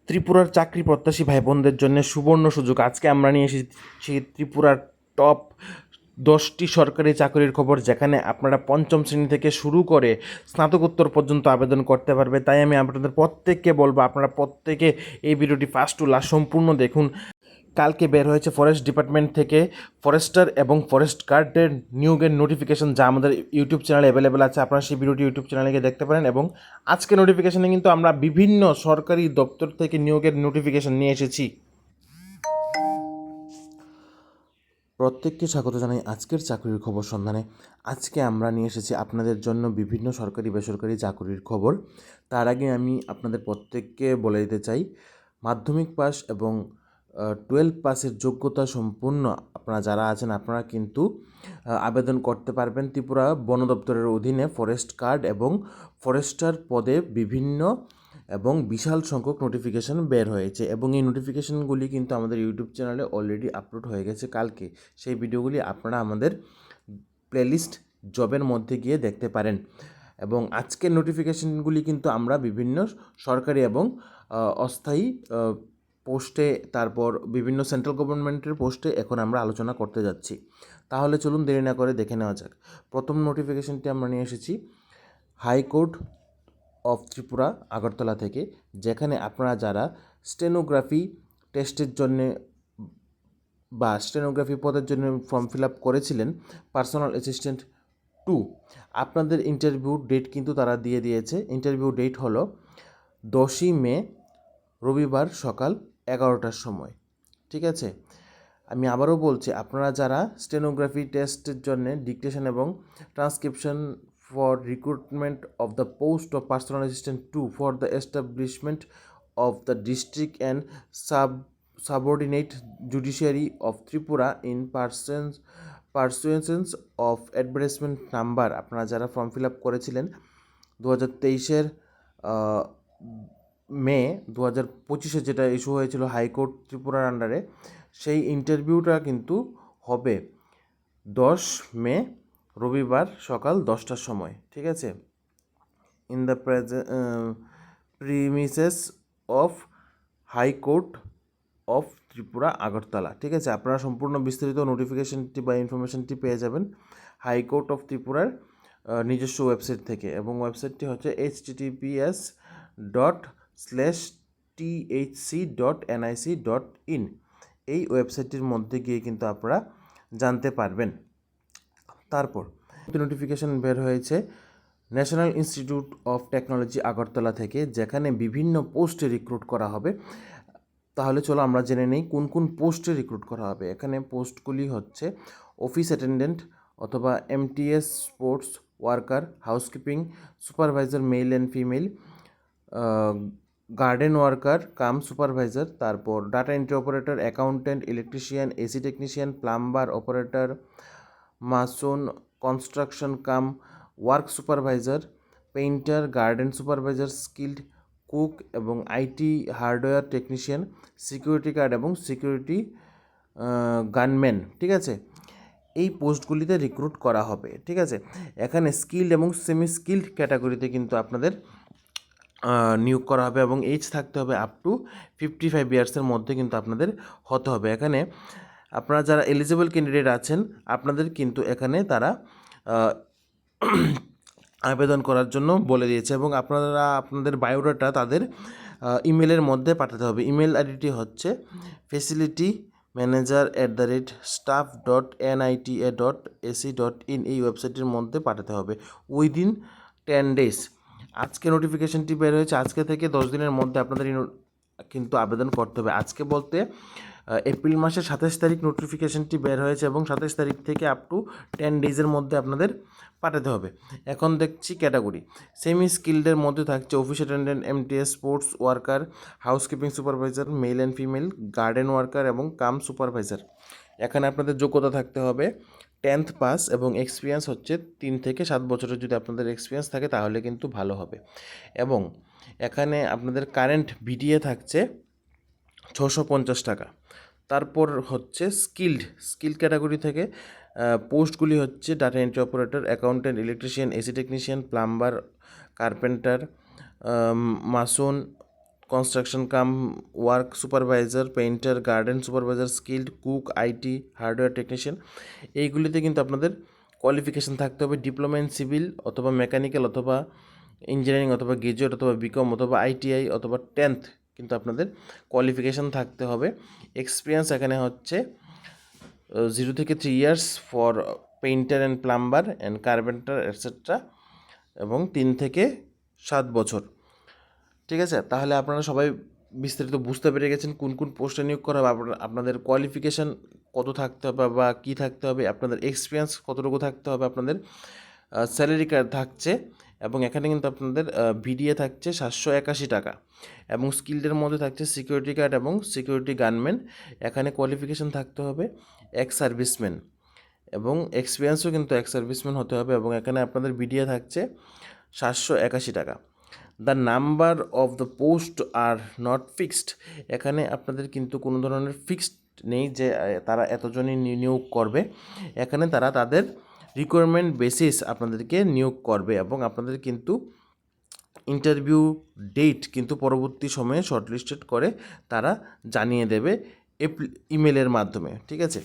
ত্রিপুরার চাকরি প্রত্যাশী ভাই বোনদের জন্য সুবর্ণ সুযোগ। আজকে আমরা নিয়ে এসেছি ত্রিপুরার টপ 10টি সরকারি চাকরির খবর, যেখানে আপনারা পঞ্চম শ্রেণী থেকে শুরু করে স্নাতকোত্তর পর্যন্ত আবেদন করতে পারবে। তাই আমি আপনাদের প্রত্যেককে বলবো, আপনারা প্রত্যেকে এই ভিডিওটি ফার্স্ট টু লাস্ট সম্পূর্ণ দেখুন। কালকে বের হয়েছে ফরেস্ট ডিপার্টমেন্ট থেকে ফরেস্টার এবং ফরেস্ট গার্ডের নিয়োগের নোটিফিকেশন, যা আমাদের ইউটিউব চ্যানেলে অ্যাভেলেবেল আছে। আপনারা সেই ভিডিওটি ইউটিউব চ্যানেলে গিয়ে দেখতে পারেন। এবং আজকে নোটিফিকেশনে কিন্তু আমরা বিভিন্ন সরকারি দপ্তর থেকে নিয়োগের নোটিফিকেশন নিয়ে এসেছি। প্রত্যেককে স্বাগত জানাই আজকের চাকরির খবর সন্ধানে। আজকে আমরা নিয়ে এসেছি আপনাদের জন্য বিভিন্ন সরকারি বেসরকারি চাকরির খবর। তার আগে আমি আপনাদের প্রত্যেককে বলে দিতে চাই, মাধ্যমিক পাস এবং 12 পাসের যোগ্যতা সম্পূর্ণ আপনারা যারা আছেন, আপনারা কিন্তু আবেদন করতে পারবেন। ত্রিপুরা বন দপ্তরের অধীনে ফরেস্ট গার্ড এবং ফরেস্টার পদে বিভিন্ন এবং বিশাল সংখ্যক নোটিফিকেশন বের হয়েছে, এবং এই নোটিফিকেশনগুলি কিন্তু আমাদের ইউটিউব চ্যানেলে অলরেডি আপলোড হয়ে গেছে কালকে। সেই ভিডিওগুলি আপনারা আমাদের প্লেলিস্ট জবের মধ্যে গিয়ে দেখতে পারেন। এবং আজকের নোটিফিকেশনগুলি কিন্তু আমরা বিভিন্ন সরকারি এবং অস্থায়ী পোস্টে, তারপর বিভিন্ন সেন্ট্রাল গভর্নমেন্টের পোস্টে এখন আমরা আলোচনা করতে যাচ্ছি। তাহলে চলুন দেরি না করে দেখে নেওয়া যাক। প্রথম নোটিফিকেশনটি আমরা নিয়ে এসেছি হাইকোর্ট অফ ত্রিপুরা আগরতলা থেকে, যেখানে আপনারা যারা স্টেনোগ্রাফি টেস্টের জন্যে বা স্টেনোগ্রাফি পদের জন্য ফর্ম ফিল আপ করেছিলেন, পার্সোনাল অ্যাসিস্ট্যান্ট 2, আপনাদের ইন্টারভিউ ডেট কিন্তু তারা দিয়ে দিয়েছে। ইন্টারভিউ ডেট হলো 10ই মে, রবিবার সকাল 11টার সময়। ঠিক আছে, আমি আবারও বলছি, আপনারা যারা স্টেনোগ্রাফি টেস্টের জন্য ডিকটেশন এবং transcription for recruitment of the post of personal assistant 2 for the establishment of the district and subordinate judiciary of Tripura in pursuance of advertisement number, আপনারা যারা ফর্ম ফিল আপ করেছিলেন 2023-এর মে 2025-এ, যেটা ইস্যু হয়েছিল হাইকোর্ট ত্রিপুরার আন্ডারে, সেই ইন্টারভিউটা কিন্তু হবে 10 মে, রবিবার সকাল 10টার সময়। ঠিক আছে, in the premises of high court of Tripura Agartala. ঠিক আছে, আপনারা সম্পূর্ণ বিস্তারিত নোটিফিকেশনটি বা ইনফরমেশনটি পেয়ে যাবেন হাইকোর্ট অফ ত্রিপুরার নিজস্ব ওয়েবসাইট থেকে, এবং ওয়েবসাইটটি হচ্ছে https://thc.nic.in। এই ওয়েবসাইটটির মধ্যে গিয়ে কিন্তু আপনারা জানতে পারবেন। তারপর নোটিফিকেশন বের হয়েছে national institute of technology Agartala থেকে, যেখানে বিভিন্ন পোস্টে রিক্রুট করা হবে। তাহলে চলো আমরা জেনে নেই কোন কোন পোস্টে রিক্রুট করা হবে। এখানে পোস্টগুলি হচ্ছে অফিস অ্যাটেন্ডেন্ট অথবা MTS sports worker, housekeeping supervisor male and female, garden worker cum supervisor, তারপর data entry operator, accountant, electrician, AC technician, plumber, operator, mason, construction cum work supervisor, painter, garden supervisor, skilled cook এবং IT hardware technician, security guard এবং security gunman. ঠিক আছে, এই পোস্টগুলিতে recruit করা হবে। ঠিক আছে, এখানে স্কিল্ড এবং সেমি স্কিল্ড ক্যাটাগরিতে কিন্তু আপনাদের নিয়োগ করা হবে, এবং এজ থাকতে হবে আপ টু 55 ইয়ার্সের মধ্যে কিন্তু আপনাদের হতে হবে। এখানে আপনারা যারা এলিজিবল ক্যান্ডিডেট আছেন, আপনাদের কিন্তু এখানে তারা আবেদন করার জন্য বলে দিয়েছে, এবং আপনারা আপনাদের বায়োডাটা তাদের ইমেলের মধ্যে পাঠাতে হবে। ইমেল আইডিটি হচ্ছে facilitymanager@staff.nita.ac.in। এই ওয়েবসাইটের মধ্যে পাঠাতে হবে উইদিন 10 ডেজ। আজকে নোটিফিকেশনটি বের হয়েছে, আজকে থেকে 10 দিনের মধ্যে আপনাদের কিন্তু আবেদন করতে হবে। আজকে বলতে এপ্রিল মাসের 27 তারিখ নোটিফিকেশনটি বের হয়েছে, এবং 27 তারিখ থেকে আপ টু 10 ডেজের মধ্যে আপনাদের পাঠাতে হবে। এখন দেখছি ক্যাটাগরি। সেমি স্কিল্ডের মধ্যে থাকছে office attendant, MTS sports worker, housekeeping supervisor male and female, garden worker এবং কাম সুপারভাইজার। এখানে আপনাদের যোগ্যতা থাকতে হবে 10th পাস, এবং এক্সপিরিয়েন্স হচ্ছে 3 থেকে 7 বছরের। যদি আপনাদের এক্সপিরিয়েন্স থাকে তাহলে কিন্তু ভালো হবে। এবং এখানে আপনাদের কারেন্ট ভিডিএ থাকছে 650 টাকা। তারপর হচ্ছে স্কিল্ড ক্যাটাগরি থেকে পোস্টগুলি হচ্ছে data entry operator, accountant, electrician, AC technician, plumber, carpenter, mason, construction cum work supervisor, painter, garden supervisor, skilled cook, IT, hardware technician, এইগুলিতে কিন্তু আপনাদের কোয়ালিফিকেশান থাকতে হবে ডিপ্লোমা ইন সিভিল অথবা মেকানিক্যাল অথবা ইঞ্জিনিয়ারিং অথবা গ্রাজুয়েট অথবা বিকম অথবা আইটিআই অথবা 10th কিন্তু আপনাদের কোয়ালিফিকেশান থাকতে হবে। এক্সপিরিয়েন্স এখানে হচ্ছে 0 থেকে 3 years for painter and plumber and carpenter etcetera, এবং 3 থেকে 7 বছর। ঠিক আছে, তাহলে আপনারা সবাই বিস্তারিত বুঝতে পেরে গেছেন কোন কোন পোস্টে নিয়োগ করা হবে, আপনাদের কোয়ালিফিকেশান কত থাকতে হবে বা কী থাকতে হবে, আপনাদের এক্সপিরিয়েন্স কতটুকু থাকতে হবে, আপনাদের স্যালারি কার্ড থাকছে, এবং এখানে কিন্তু আপনাদের ভিডিএ থাকছে 781 টাকা, এবং স্কিল্ডের মধ্যে থাকছে সিকিউরিটি গার্ড এবং সিকিউরিটি গানম্যান। এখানে কোয়ালিফিকেশান থাকতে হবে এক্স সার্ভিসম্যান, এবং এক্সপিরিয়েন্সও কিন্তু এক্স সার্ভিসম্যান হতে হবে, এবং এখানে আপনাদের ভিডিএ থাকছে 781 টাকা। The number of the post are not fixed, এখানে আপনাদের কিন্তু কোনো ধরনের ফিক্সড নেই যে তারা এতজনই নিয়োগ করবে। এখানে তারা তাদের রিকোয়ারমেন্ট বেসিস আপনাদেরকে নিয়োগ করবে, এবং আপনাদের কিন্তু ইন্টারভিউ ডেট কিন্তু পরবর্তী সময়ে শর্টলিস্টেড করে তারা জানিয়ে দেবে ইমেলের মাধ্যমে। ঠিক আছে,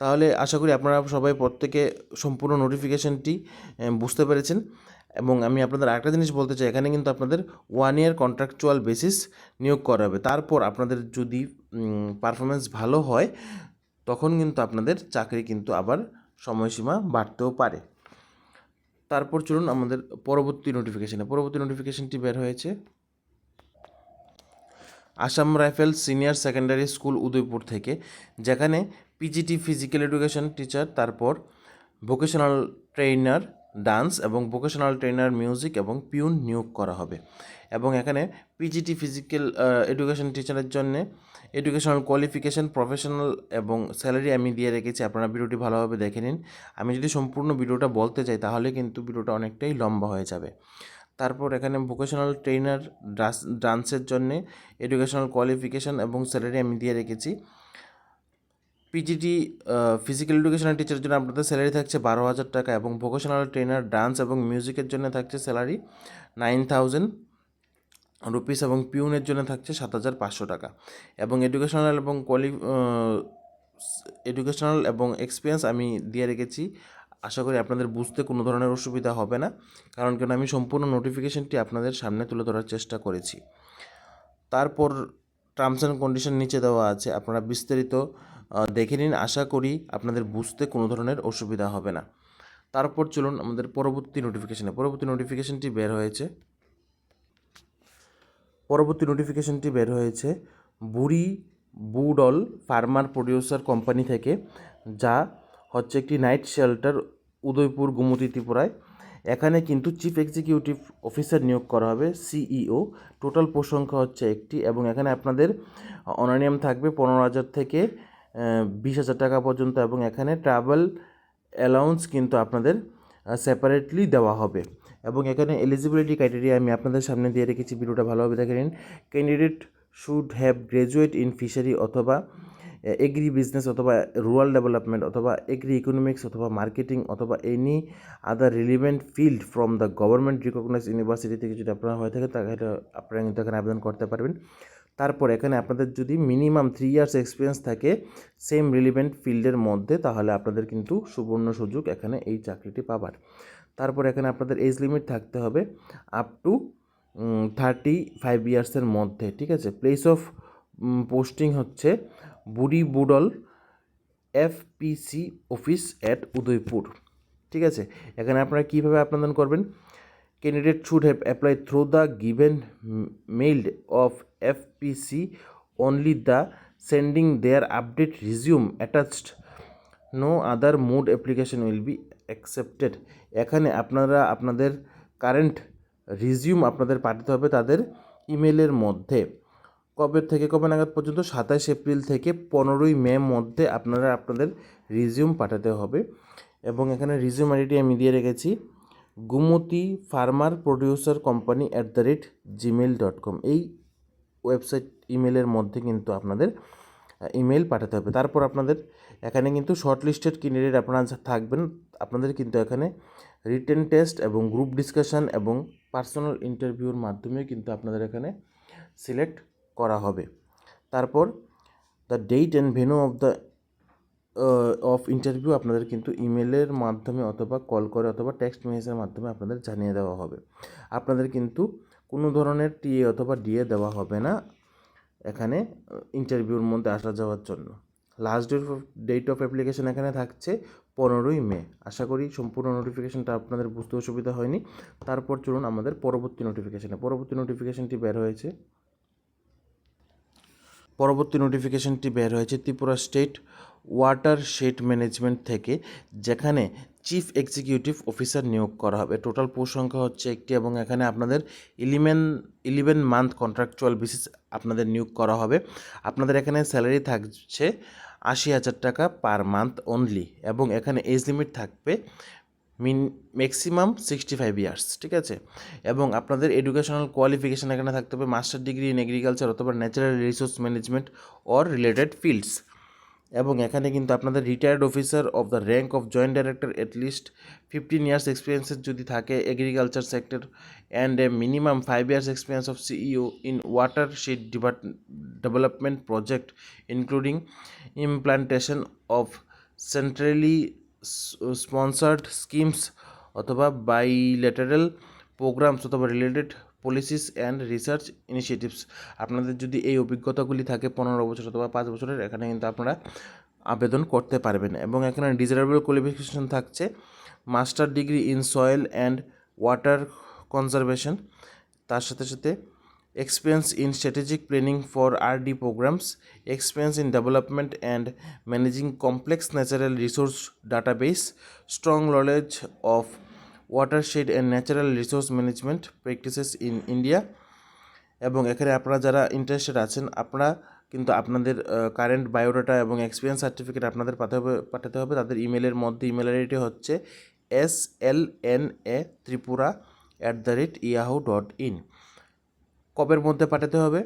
তাহলে আশা করি আপনারা সবাই প্রত্যেকে সম্পূর্ণ নোটিফিকেশানটি বুঝতে পেরেছেন। এবং আমি আপনাদের আরেকটা জিনিস বলতে চাই, এখানে কিন্তু আপনাদের 1 ইয়ার কন্ট্রাকচুয়াল বেসিস নিয়োগ করা হবে। তারপর আপনাদের যদি পারফরমেন্স ভালো হয় তখন কিন্তু আপনাদের চাকরি কিন্তু আবার সময়সীমা বাড়তেও পারে। তারপর চলুন আমাদের পরবর্তী নোটিফিকেশানটি বের হয়েছে Assam rifles senior secondary school Udaipur থেকে, যেখানে পিজিটি ফিজিক্যাল এডুকেশন টিচার, তারপর ভোকেশনাল ট্রেনার ডান্স এবং ভোকেশনাল ট্রেনার মিউজিক এবং পিউন নিয়োগ করা হবে। এবং এখানে পিজিটি ফিজিক্যাল এডুকেশন টিচারের জন্য এডুকেশনাল কোয়ালিফিকেশান, প্রফেশনাল এবং স্যালারি আমি দিয়ে রেখেছি, আপনারা ভিডিওটি ভালোভাবে দেখে নিন। আমি যদি সম্পূর্ণ ভিডিওটা বলতে চাই তাহলে কিন্তু ভিডিওটা অনেকটাই লম্বা হয়ে যাবে। তারপর এখানে ভোকেশনাল ট্রেনার ডান্সের জন্যে এডুকেশনাল কোয়ালিফিকেশান এবং স্যালারি আমি দিয়ে রেখেছি। পিজিটি ফিজিক্যাল এডুকেশনাল টিচারের জন্য আপনাদের স্যালারি থাকছে 12,000 টাকা, এবং ভোকেশনাল ট্রেনার ডান্স এবং মিউজিকের জন্য থাকছে স্যালারি 9,000 রুপিস, এবং পিউনের জন্য থাকছে 7,500 টাকা। এবং এডুকেশনাল এবং এক্সপিরিয়েন্স আমি দিয়ে রেখেছি। আশা করি আপনাদের বুঝতে কোনো ধরনের অসুবিধা হবে না, কারণ কেন আমি সম্পূর্ণ নোটিফিকেশানটি আপনাদের সামনে তুলে ধরার চেষ্টা করেছি। তারপর টার্মস অ্যান্ড কন্ডিশন নিচে দেওয়া আছে, আপনারা বিস্তারিত দেখে নিন। আশা করি আপনাদের বুঝতে কোনো ধরনের অসুবিধা হবে না। তারপর চলুন আমাদের পরবর্তী নোটিফিকেশানটি বের হয়েছে বুড়ি বুডল ফার্মার প্রডিউসার কোম্পানি থেকে, যা হচ্ছে একটি নাইট শেল্টার উদয়পুর গোমতী ত্রিপুরায়। এখানে কিন্তু চিফ এক্সিকিউটিভ অফিসার নিয়োগ করা হবে, সিইও। টোটাল পোস্ট সংখ্যা হচ্ছে 1টি, এবং এখানে আপনাদের অনারিয়াম থাকবে 15,000 থেকে 20,000 টাকা পর্যন্ত, এবং এখানে ট্রাভেল অ্যালাউন্স কিন্তু আপনাদের সেপারেটলি দেওয়া হবে। এবং এখানে এলিজিবিলিটি ক্রাইটেরিয়া আমি আপনাদের সামনে দিয়ে রেখেছি, ভিডিওটা ভালোভাবে দেখে নিন। Candidate should have graduate in fishery অথবা এগ্রি বিজনেস অথবা রুরাল ডেভেলপমেন্ট অথবা এগ্রি ইকোনমিক্স অথবা মার্কেটিং অথবা any other relevant field from the government recognized university থেকে যদি আপনারা হয়ে থাকে তাহলে আপনারা কিন্তু এখানে আবেদন করতে পারবেন। তারপর এখানে আপনাদের যদি মিনিমাম 3 ইয়ার্স এক্সপিরিয়েন্স থাকে সেম রিলিভেন্ট ফিল্ডের মধ্যে, তাহলে আপনাদের কিন্তু সুবর্ণ সুযোগ এখানে এই চাকরিটি পাবার। তারপর এখানে আপনাদের এজ লিমিট থাকতে হবে আপ টু 35 ইয়ার্সের মধ্যে। ঠিক আছে, প্লেস অফ পোস্টিং হচ্ছে বুড়ি বুডল এফপিসি অফিস অ্যাট উদয়পুর। ঠিক আছে, এখানে আপনারা কীভাবে আবেদন করবেন? Candidate should have apply through the given mail of FPC only the sending their update resume attached, no other mode application will be accepted. এখানে আপনারা আপনাদের কারেন্ট রিজিউম আপনাদের পাঠাতে হবে তাদের ইমেলের মধ্যে। কবে থেকে কবে নাগাদ পর্যন্ত? 27 এপ্রিল থেকে 15ই মে মধ্যে আপনারা আপনাদের রিজিউম পাঠাতে হবে। এবং এখানে রিজিউম আইডি আমি দিয়ে রেখেছি Gomti farmer producer company @gmail.com। এই ওয়েবসাইট ইমেলের মধ্যে কিন্তু আপনাদের ইমেল পাঠাতে হবে। তারপর আপনাদের এখানে কিন্তু শর্টলিস্টেড ক্যান্ডিডেট আপনারা থাকবেন, আপনাদের কিন্তু এখানে রিটেন টেস্ট এবং গ্রুপ ডিসকাশন এবং পার্সোনাল ইন্টারভিউর মাধ্যমে কিন্তু আপনাদের এখানে সিলেক্ট করা হবে। তারপর the date and venue of interview আপনাদের কিন্তু ইমেলের মাধ্যমে অথবা কল করে অথবা টেক্সট মেসেজের মাধ্যমে আপনাদের জানিয়ে দেওয়া হবে। আপনাদের কিন্তু কোনো ধরনের টিএ অথবা ডিএ দেওয়া হবে না এখানে ইন্টারভিউর মধ্যে আসা যাওয়ার জন্য। লাস্ট ডেট অফ অ্যাপ্লিকেশন এখানে থাকছে 15ই মে। আশা করি সম্পূর্ণ নোটিফিকেশনটা আপনাদের বুঝতে অসুবিধা হয়নি। তারপর চলুন আমাদের পরবর্তী নোটিফিকেশনটি বের হয়েছে ত্রিপুরা স্টেট ওয়াটারশেড ম্যানেজমেন্ট থেকে, যেখানে চিফ এক্সিকিউটিভ অফিসার নিয়োগ করা হবে। টোটাল পোস্ট সংখ্যা হচ্ছে 1টি এবং এখানে আপনাদের 11 মান্থ কন্ট্রাকচুয়াল বেসিস আপনাদের নিয়োগ করা হবে। আপনাদের এখানে স্যালারি থাকছে 80,000 টাকা পার মান্থ অনলি, এবং এখানে এজ লিমিট থাকবে ম্যাক্সিমাম 65 ইয়ার্স, ঠিক আছে। এবং আপনাদের এডুকেশনাল কোয়ালিফিকেশান এখানে থাকতে হবে মাস্টার ডিগ্রি ইন এগ্রিকালচার অথবা natural resource management or related fields. এবং এখানে কিন্তু আপনাদের retired officer of the rank of joint director at least 15 years এক্সপিরিয়েন্সের যদি থাকে agriculture sector and a minimum 5 years experience of CEO in watershed development project including implantation of centrally sponsored schemes অথবা bilateral programs অথবা related policies and research initiatives. আপনাদের যদি এই অভিজ্ঞতাগুলি থাকে 15 বছর অথবা 5 বছরের, এখানে কিন্তু আপনারা আবেদন করতে পারবেন। এবং এখানে ডিজারেবল কোয়ালিফিকেশন থাকছে master degree in soil and water conservation, তার সাথে সাথে experience in strategic planning for RD programs, experience in development and managing complex natural resource database, strong knowledge of watershed and natural resource management practices in India. এবং এখানে আপনারা যারা interested আছেন, আপনারা কিন্তু আপনাদের কারেন্ট বায়োডাটা এবং এক্সপিরিয়েন্স সার্টিফিকেট আপনাদের পাঠাতে হবে তাদের ইমেলের মধ্যে। ইমেল আইডি হচ্ছে slnatripura@yahoo.in। কবের মধ্যে পাঠাতে হবে?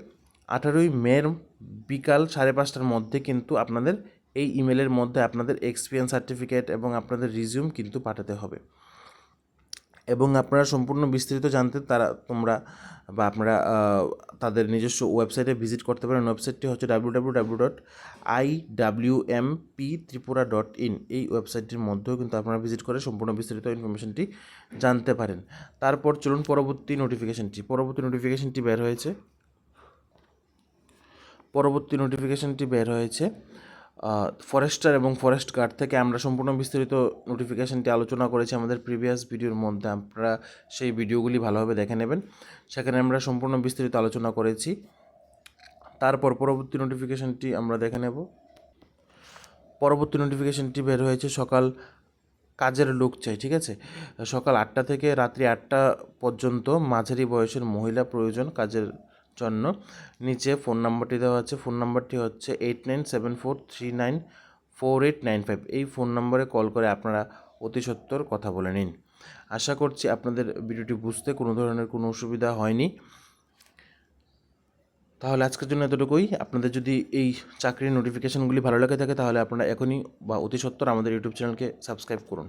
18ই মে বিকাল 5:30টার মধ্যে কিন্তু আপনাদের এই ইমেলের মধ্যে আপনাদের এক্সপিরিয়েন্স সার্টিফিকেট এবং আপনাদের রিজিউম কিন্তু পাঠাতে হবে। এবং আপনারা সম্পূর্ণ বিস্তারিত জানতে আপনারা তাদের নিজস্ব ওয়েবসাইটে ভিজিট করতে পারেন। ওয়েবসাইটটি হচ্ছে www.iwmptripura.in। এই ওয়েবসাইটটির মধ্যেও কিন্তু আপনারা ভিজিট করে সম্পূর্ণ বিস্তারিত ইনফরমেশনটি জানতে পারেন। তারপর চলুন পরবর্তী নোটিফিকেশনটি বের হয়েছে ফরেস্টার এবং ফরেস্ট গার্ড থেকে। আমরা সম্পূর্ণ বিস্তারিত নোটিফিকেশনটি আলোচনা করেছি আমাদের প্রিভিয়াস ভিডিওর মধ্যে, আপনারা সেই ভিডিওগুলি ভালোভাবে দেখে নেবেন, সেখানে আমরা সম্পূর্ণ বিস্তারিত আলোচনা করেছি। তারপর পরবর্তী নোটিফিকেশনটি আমরা দেখে নেব। পরবর্তী নোটিফিকেশনটি বের হয়েছে কাজের লোক চাই, ঠিক আছে। সকাল 8টা থেকে রাত্রি 8টা পর্যন্ত মাঝারি বয়সের মহিলা প্রয়োজন কাজের জন্য। নিচে ফোন নাম্বারটি দেওয়া আছে। ফোন নাম্বারটি হচ্ছে 8974394895। এই ফোন নম্বরে কল করে আপনারা অতি সত্বর কথা বলে নিন। আশা করছি আপনাদের ভিডিওটি বুঝতে কোনো ধরনের কোনো অসুবিধা হয়নি। তাহলে আজকের জন্য এতটুকুই। আপনাদের যদি এই চাকরির নোটিফিকেশনগুলি ভালো লাগে থাকে তাহলে আপনারা এখনই বা অতি সত্বর আমাদের ইউটিউব চ্যানেলকে সাবস্ক্রাইব করুন।